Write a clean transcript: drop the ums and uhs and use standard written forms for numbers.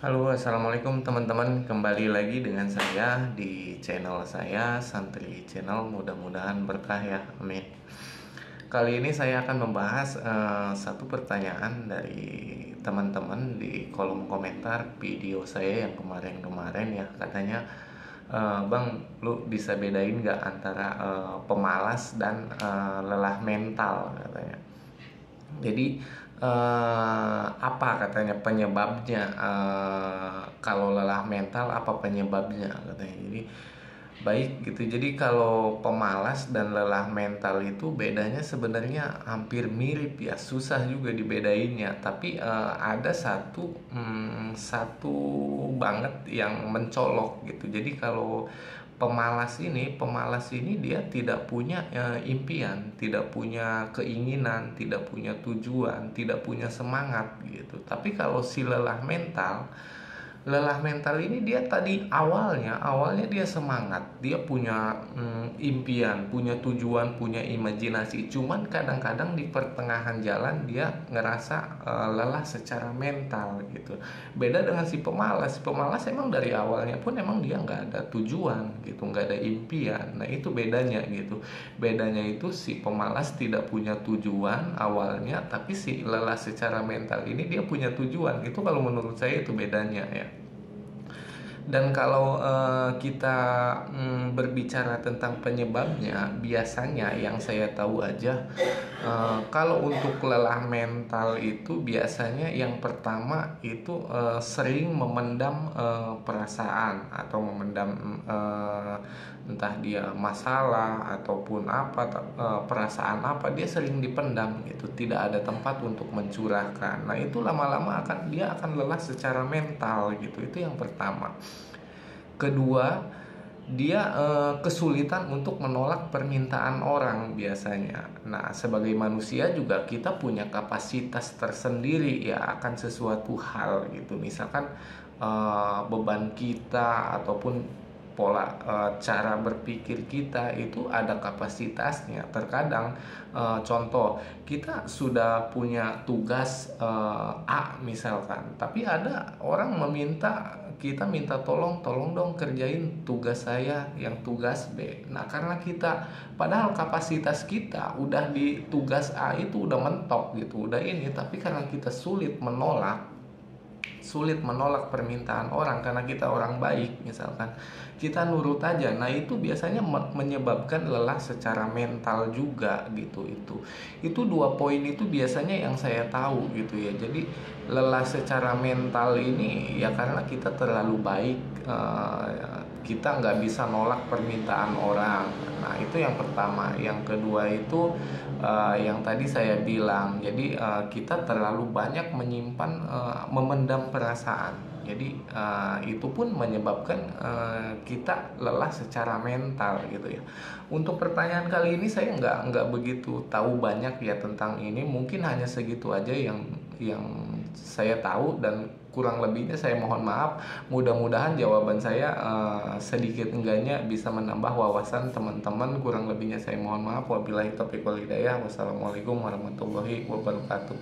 Halo, assalamualaikum teman-teman. Kembali lagi dengan saya di channel saya, Santri Channel. Mudah-mudahan berkah ya, amin. Kali ini saya akan membahas satu pertanyaan dari teman-teman di kolom komentar video saya yang kemarin-kemarin ya. Katanya, Bang, lu bisa bedain nggak antara pemalas dan lelah mental, katanya. Jadi apa katanya penyebabnya, kalau lelah mental apa penyebabnya katanya. Jadi baik gitu. Jadi kalau pemalas dan lelah mental itu bedanya sebenarnya hampir mirip ya, susah juga dibedainnya. Tapi ada satu banget yang mencolok gitu. Jadi kalau pemalas ini dia tidak punya impian, tidak punya keinginan, tidak punya tujuan, tidak punya semangat gitu. Tapi kalau si lelah mental ini dia tadi awalnya dia semangat, dia punya impian, punya tujuan, punya imajinasi. Cuman kadang-kadang di pertengahan jalan dia ngerasa lelah secara mental gitu. Beda dengan si pemalas. Si pemalas emang dari awalnya pun emang dia nggak ada tujuan gitu, nggak ada impian. Nah itu bedanya gitu. Bedanya itu si pemalas tidak punya tujuan awalnya, tapi si lelah secara mental ini dia punya tujuan. Itu kalau menurut saya itu bedanya ya. Dan kalau kita berbicara tentang penyebabnya, biasanya yang saya tahu aja, kalau untuk lelah mental itu biasanya yang pertama itu sering memendam perasaan atau memendam entah dia masalah ataupun apa, perasaan apa, dia sering dipendam gitu, tidak ada tempat untuk mencurahkan. Nah itu lama-lama dia akan lelah secara mental gitu. Itu yang pertama. Kedua, dia kesulitan untuk menolak permintaan orang biasanya. Nah, sebagai manusia juga kita punya kapasitas tersendiri ya akan sesuatu hal gitu. Misalkan beban kita ataupun pola cara berpikir kita itu ada kapasitasnya. Terkadang contoh, kita sudah punya tugas A misalkan, tapi ada orang kita minta tolong dong kerjain tugas saya yang tugas B. Nah, karena kita padahal kapasitas kita udah di tugas A itu udah mentok gitu, udah ini, tapi karena kita sulit menolak permintaan orang karena kita orang baik misalkan, kita nurut aja. Nah itu biasanya menyebabkan lelah secara mental juga gitu. Itu dua poin itu biasanya yang saya tahu gitu ya. Jadi lelah secara mental ini ya karena kita terlalu baik, kita nggak bisa nolak permintaan orang. Nah itu yang pertama. Yang kedua itu yang tadi saya bilang, jadi kita terlalu banyak memendam perasaan. Jadi itu pun menyebabkan kita lelah secara mental gitu ya. Untuk pertanyaan kali ini saya nggak begitu tahu banyak ya tentang ini. Mungkin hanya segitu aja yang saya tahu, dan kurang lebihnya saya mohon maaf. Mudah-mudahan jawaban saya sedikit enggaknya bisa menambah wawasan teman-teman. Kurang lebihnya saya mohon maaf. Wabillahi taufiq wal hidayah. Wassalamualaikum warahmatullahi wabarakatuh.